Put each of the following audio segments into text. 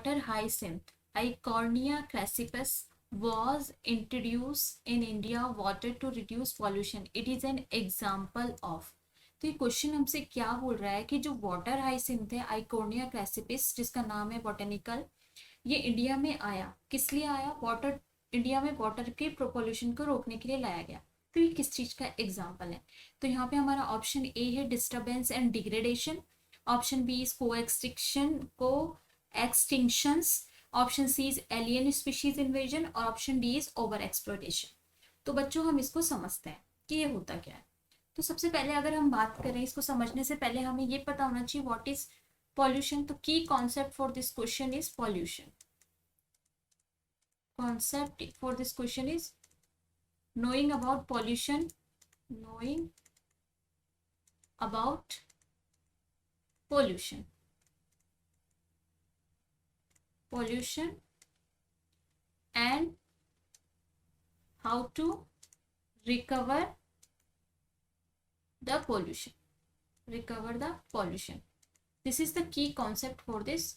water hyacinth Eichhornia crassipus was introduced in India water to reduce pollution. It is an example of. तो ये question हमसे क्या बोल रहा है कि जो वाटर हाइसिंथ है आइकोर्निया क्रेसिपिस जिसका नाम है बॉटेनिकल, ये इंडिया में आया, किस लिए आया? वाटर, इंडिया में वाटर के पोल्यूशन को रोकने के लिए लाया गया। तो ये किस चीज का एग्जाम्पल है? तो यहाँ पे हमारा ऑप्शन ए है disturbance and degradation, option B is coextinctions, option C is alien species invasion और option D is over exploitation. तो बच्चों हम इसको समझते हैं कि ये होता क्या है। तो सबसे पहले अगर हम बात करें, इसको समझने से पहले हमें ये पता होना चाहिए व्हाट इज पॉल्यूशन। तो की concept for this question is pollution. Concept for this question is knowing about pollution, knowing about pollution, pollution and how to recover the pollution, recover the pollution. This is the key concept for this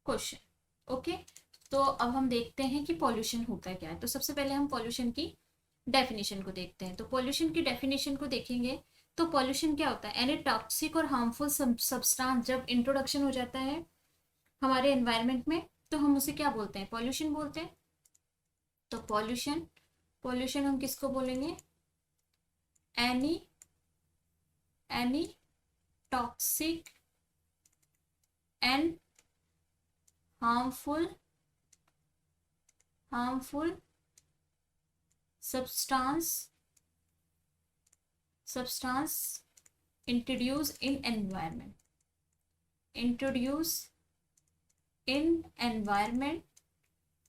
question. Okay, तो अब हम देखते हैं कि pollution होता क्या है। तो सबसे पहले हम पॉल्यूशन की डेफिनेशन को देखते हैं। तो पॉल्यूशन की डेफिनेशन को देखेंगे तो पॉल्यूशन क्या होता है? एनी टॉक्सिक और हार्मफुल सब्सटेंस जब इंट्रोडक्शन हो जाता है हमारे एनवायरनमेंट में तो हम उसे क्या बोलते हैं? पॉल्यूशन बोलते हैं। तो पॉल्यूशन, पॉल्यूशन हम किसको बोलेंगे? Any toxic and harmful substance introduced in environment,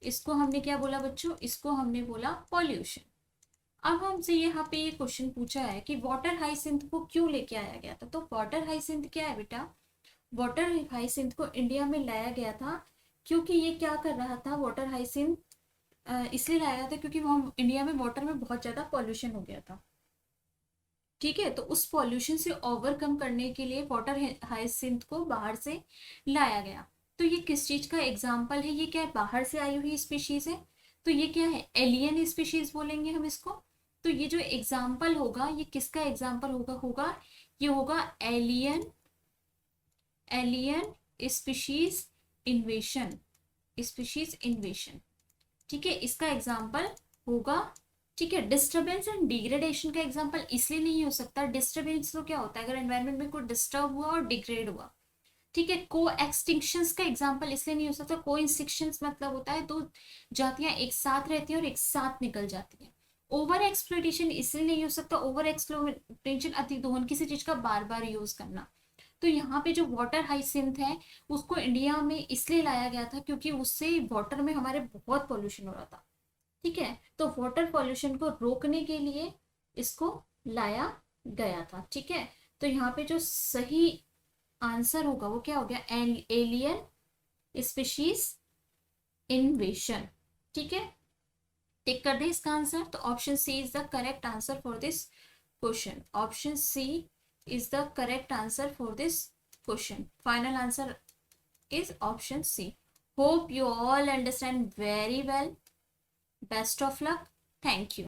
इसको हमने क्या बोला बच्चों? इसको हमने बोला पॉल्यूशन। अब हमसे यहाँ पे ये क्वेश्चन पूछा है कि वाटर हाइसिंथ को क्यों लेके आया गया था। तो वाटर हाइसिंथ क्या है बेटा? वाटर हाइसिंथ को इंडिया में लाया गया था क्योंकि ये क्या कर रहा था? वाटर हाइसिंथ इसलिए लाया था क्योंकि वहाँ इंडिया में वाटर में बहुत ज़्यादा पॉल्यूशन हो गया था। ठीक है, तो उस पॉल्यूशन से ओवरकम करने के लिए वाटर हाइसिंथ को बाहर से लाया गया। तो ये किस चीज़ का एग्जाम्पल है? ये क्या है? बाहर से आई हुई स्पीशीज है। तो ये क्या है? एलियन स्पीशीज बोलेंगे हम इसको। तो ये जो एग्जाम्पल होगा ये किसका एग्जाम्पल होगा? ये होगा एलियन स्पीशीज इन्वेशन, ठीक है, इसका एग्जाम्पल होगा। ठीक है, डिस्टर्बेंस एंड डिग्रेडेशन का एग्जाम्पल इसलिए नहीं हो सकता। डिस्टर्बेंस तो क्या होता है? अगर एनवायरनमेंट में कोई डिस्टर्ब हुआ और डिग्रेड हुआ। ठीक है, को एक्सटिंक्शंस का एग्जाम्पल इसलिए नहीं हो सकता। को इंस्टिंक्शंस मतलब होता है दो जातियां एक साथ रहती हैं और एक साथ निकल जाती हैं। ओवर एक्सप्लॉइटेशन इसलिए नहीं हो सकता। ओवर एक्सप्लॉइटेशन अति दोहन, किसी चीज का बार बार यूज करना। तो यहाँ पे जो वाटर हाइसिंथ है उसको इंडिया में इसलिए लाया गया था क्योंकि उससे वाटर में हमारे बहुत पॉल्यूशन हो रहा था। ठीक है, तो वाटर पॉल्यूशन को रोकने के लिए इसको लाया गया था। ठीक है, तो यहाँ पे जो सही आंसर होगा वो क्या हो गया? Alien species invasion. ठीक है, टिक कर दे इसका आंसर। तो option C is the correct answer for this question. Option C is the correct answer for this question. Final answer is option C. Hope you all understand very well. Best of luck. Thank you.